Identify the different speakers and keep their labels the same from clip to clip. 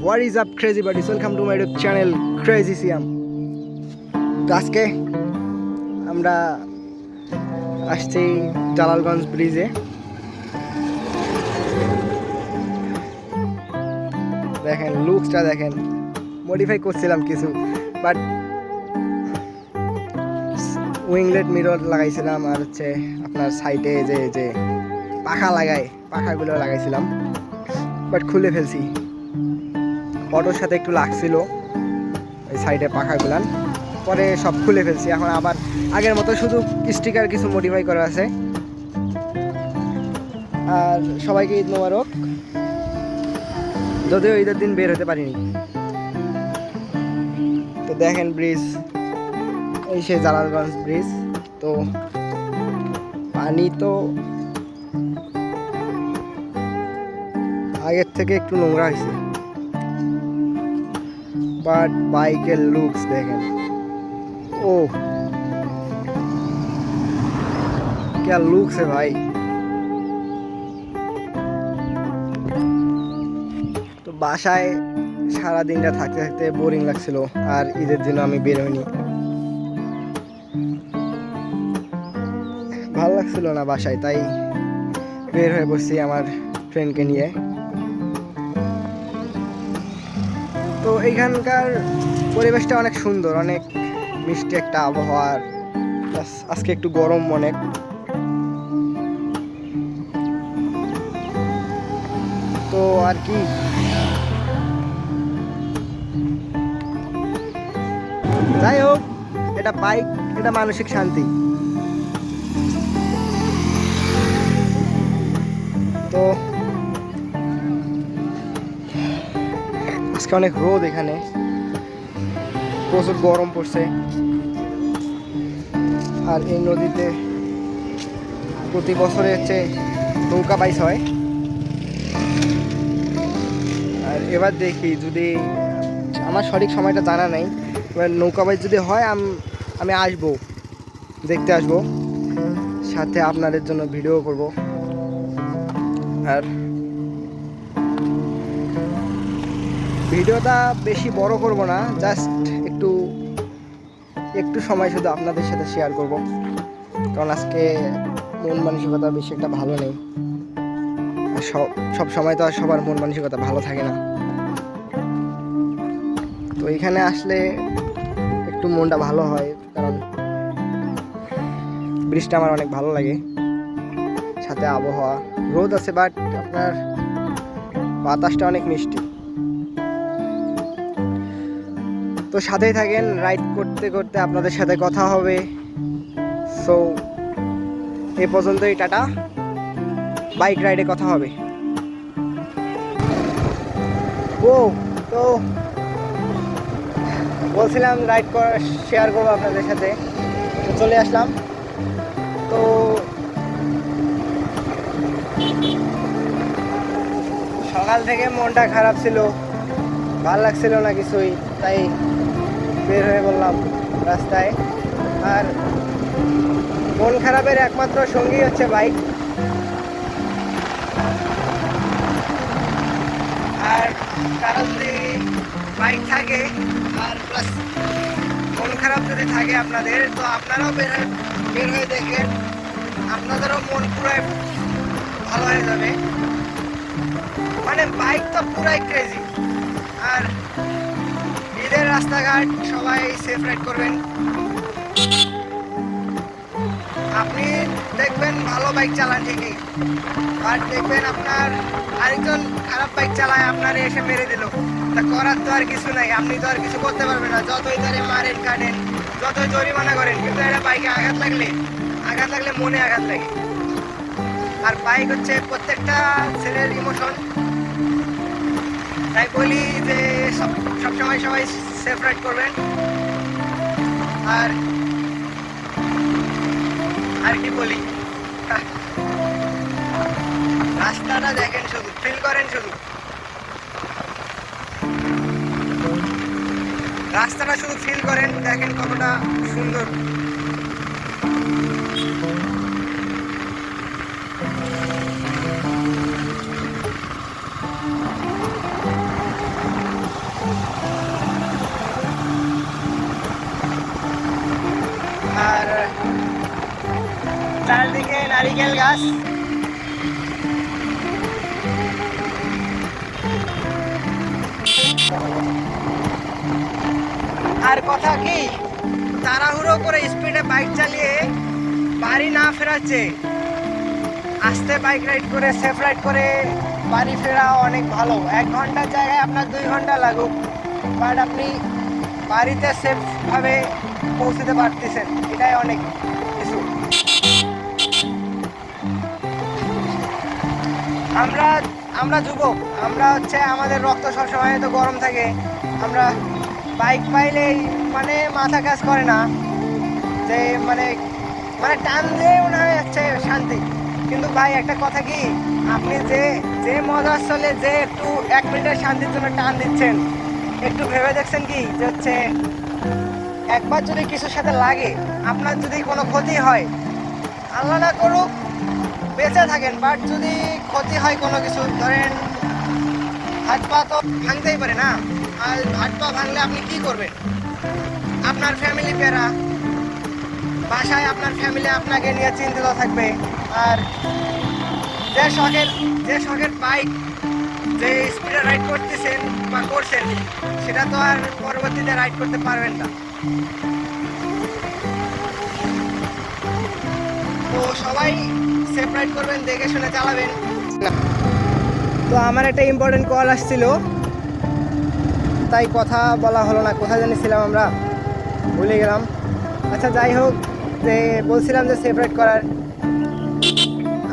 Speaker 1: What is up, crazy buddies? Welcome to my YouTube channel, Crazy Siam. তো আজকে আমরা আসছি জালালগঞ্জ ব্রিজে। দেখেন লুকসটা দেখেন, মডিফাই করছিলাম কিছু, বাট উইংলেট মিরর লাগাইছিলাম আর হচ্ছে আপনার সাইডে যে পাখা লাগায় পাখাগুলো লাগাইছিলাম, বাট খুলে ফেলছি। অটোর সাথে একটু লাগছিল এই সাইডে পাখাগুলান, পরে সব খুলে ফেলছি। এখন আবার আগের মতো শুধু স্টিকার কিছু মডিফাই করা আছে। আর সবাইকে ঈদ মোবারক, যদিও ঈদের দিন বের হতে পারিনি। তো দেখেন ব্রিজ, এই সে জালালগঞ্জ ব্রিজ। তো পানি তো আগের থেকে একটু নোংরা হয়েছে, বাট বাইকের লুকস দেখেন, ও क्या लुक्स है भाई। তো বাসায় সারা দিনটা থাকতে থাকতে বোরিং লাগছিল, আর ঈদের দিনও আমি বের হইনি, ভালো লাগছিল না বাসায়, তাই বের হয়ে বসছি আমার ফ্রেন্ডকে নিয়ে। তো এইখানকার পরিবেশটা অনেক সুন্দর, অনেক মিষ্টি একটা আবহাওয়ার। আজকে একটু গরম অনেক। তো আর কি, যাই হোক, এটা বাইক, এটা মানসিক শান্তি। তো আজকে অনেক রোদ, এখানে প্রচুর গরম পড়ছে। আর এই নদীতে প্রতি বছরে হচ্ছে নৌকা বাইচ হয়। আর এবার দেখি, যদি আমার সঠিক সময়টা জানা নাই, এবার নৌকা বাইচ যদি হয় আমি আসবো, দেখতে আসবো, সাথে আপনাদের জন্য ভিডিও করব। আর ভিডিওটা বেশি বড় করব না, জাস্ট একটু সময় শুধু আপনাদের সাথে শেয়ার করব, কারণ আজকে মন মানসিকতা বেশি একটা ভালো নেই। আর সব সময় তো আর সবার মন মানসিকতা ভালো থাকে না। তো এখানে আসলে একটু মনটা ভালো হয়, কারণ ব্রিজটা আমার অনেক ভালো লাগে, সাথে আবহাওয়া, রোদ আছে বাট আপনার বাতাসটা অনেক মিষ্টি। তো সাথেই থাকেন, রাইড করতে করতে আপনাদের সাথে কথা হবে। সো এ পর্যন্তই, টাটা, বাইক রাইডে কথা হবে। ও তো বলছিলাম রাইড শেয়ার করবো আপনাদের সাথে, তো চলে আসলাম। তো সকাল থেকে মনটা খারাপ ছিল, ভাল লাগছিল না কিছুই, তাই বের হয়ে বললাম রাস্তায়। আর মন খারাপের একমাত্র সঙ্গী হচ্ছে বাইক। আর কারণ যদি বাইক থাকে আর প্লাস মন খারাপ যদি থাকে আপনাদের, তো আপনারাও বের হয়ে দেখেন, আপনাদেরও মন পুরাই ভালো হয়ে যাবে। মানে বাইক তো পুরাই ক্রেজি। আর ঈদের রাস্তাঘাট সবাই সেফ রাইড করবেন। আপনি দেখবেন ভালো বাইক চালান ঠিকই, আর দেখবেন আপনার আরেকজন খারাপ বাইক চালায়, আপনার এসে মেরে দিল, তা করার তো আর কিছু নাই, আপনি তো আর কিছু করতে পারবেন না। যতই তারে মারেন কাটেন, যতই জরিমানা করেন, কিন্তু এটা বাইকে আঘাত লাগলে মনে আঘাত লাগে। আর বাইক হচ্ছে প্রত্যেকটা ছেলের ইমোশন, তাই বলি যে সবসময় সবাই সেফ রাইড করবেন। আর কি বলি, রাস্তাটা দেখেন, শুধু ফিল করেন, রাস্তাটা শুধু ফিল করেন, দেখেন কতটা সুন্দর। ক্লাস। আর কথা কি, তাড়াহুড়ো করে স্পিডে বাইক চালিয়ে বাড়ি না ফেরাচ্ছে, আস্তে বাইক রাইড করে সেফ রাইড করে বাড়ি ফেরা অনেক ভালো। 1 ঘন্টার জায়গায় আপনার 2 ঘন্টা লাগুক, বাট আপনি বাড়িতে সেফভাবে পৌঁছতে পারতেছেন, এটাই অনেক কিছু। আমরা আমরা যুবক, আমরা হচ্ছে আমাদের রক্ত সবসময় তো গরম থাকে, আমরা বাইক পাইলেই মানে মাথা কাজ করে না, যে মানে মানে টান দিয়ে মনে হয় হচ্ছে শান্তি। কিন্তু ভাই একটা কথা কি, আপনি যে যে মজার চলে যে একটু 1 মিনিটের শান্তির জন্য টান দিচ্ছেন, একটু ভেবে দেখছেন কি যে হচ্ছে একবার যদি কিছুর সাথে লাগে, আপনার যদি কোনো ক্ষতি হয়, আল্লাহ না করুক বেঁচে থাকেন, বাট যদি ক্ষতি হয় কোনো কিছু, ধরেন হাত পা তো ভাঙতেই পারে না, আর হাত পা ভাঙলে আপনি কি করবেন? আপনার ফ্যামিলি প্যারা, বাসায় আপনার ফ্যামিলি আপনাকে নিয়ে চিন্তিত থাকবে। আর যে শখের বাইক, যে স্পিডে রাইড করতেছেন বা করছেন, সেটা তো আর পরবর্তীতে রাইড করতে পারবেন না। তো সবাই সেফ রাইড করবেন, দেখে শুনে চালাবেন। তো আমার একটা ইম্পর্টেন্ট কল আসছিল, তাই কথা বলা হলো না। কোথায় জানিছিলাম আমরা, ভুলে গেলাম। আচ্ছা যাই হোক, যে বলছিলাম যে সেফ রাইড করার,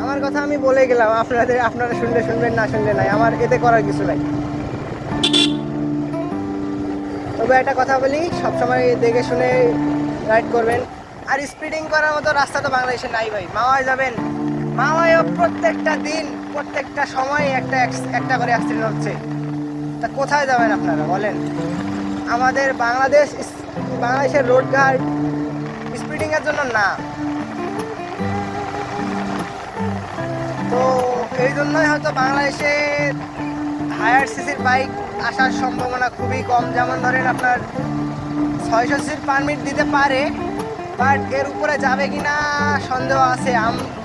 Speaker 1: আমার কথা আমি বলে গেলাম, আপনারা শুনলে শুনবেন, না শুনলে নাই, আমার এতে করার কিছু নাই। তবে একটা কথা বলি, সবসময় দেখে শুনে রাইড করবেন। আর স্পিডিং করার মতো রাস্তা তো বাংলাদেশে নাই ভাই। মাওয়ায় যাবেন, মাওয়ায়ও প্রত্যেকটা দিন প্রত্যেকটা সময় একটা করে অ্যাক্সিডেন্ট হচ্ছে। তা কোথায় যাবেন আপনারা বলেন? আমাদের বাংলাদেশের রোডঘাট স্পিডিংয়ের জন্য না। তো এই জন্যই হয়তো বাংলাদেশে হায়ার সিসির বাইক আসার সম্ভাবনা খুবই কম। যেমন ধরেন আপনার 600 সিসির পারমিট দিতে পারে, বাট এর উপরে যাবে কিনা সন্দেহ আছে।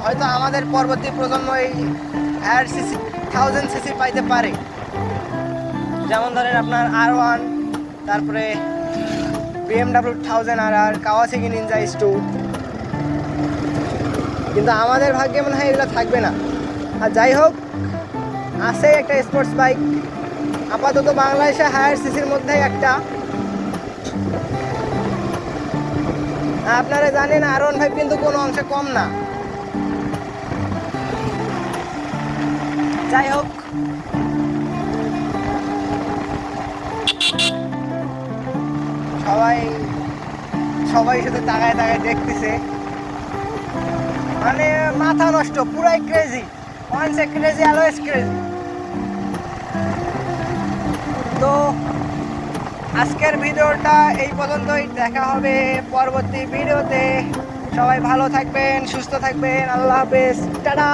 Speaker 1: হয়তো আমাদের পরবর্তী প্রজন্ম এই হায়ার সিসি 1000 সিসি পাইতে পারে। যেমন ধরেন আপনার R1, তারপরে BMW 1000RR, Kawasaki Ninja S2। কিন্তু আমাদের ভাগ্যে মনে হয় এগুলো থাকবে না। আর যাই হোক, আছে একটা স্পোর্টস বাইক আপাতত বাংলাদেশে হায়ার সিসির মধ্যে একটা। আপনারা জানেন R15 কিন্তু কোনো অংশে কম না। যাই হোক, সবাই শুধু তাকায় তাকায় দেখতেছে, মানে মাথা নষ্ট, পুরাই crazy. Once a crazy, always crazy. তো আজকের ভিডিওটা এই পর্যন্তই, দেখা হবে পরবর্তী ভিডিওতে। সবাই ভালো থাকবেন, সুস্থ থাকবেন, আল্লাহ হাফেজ, টাটা।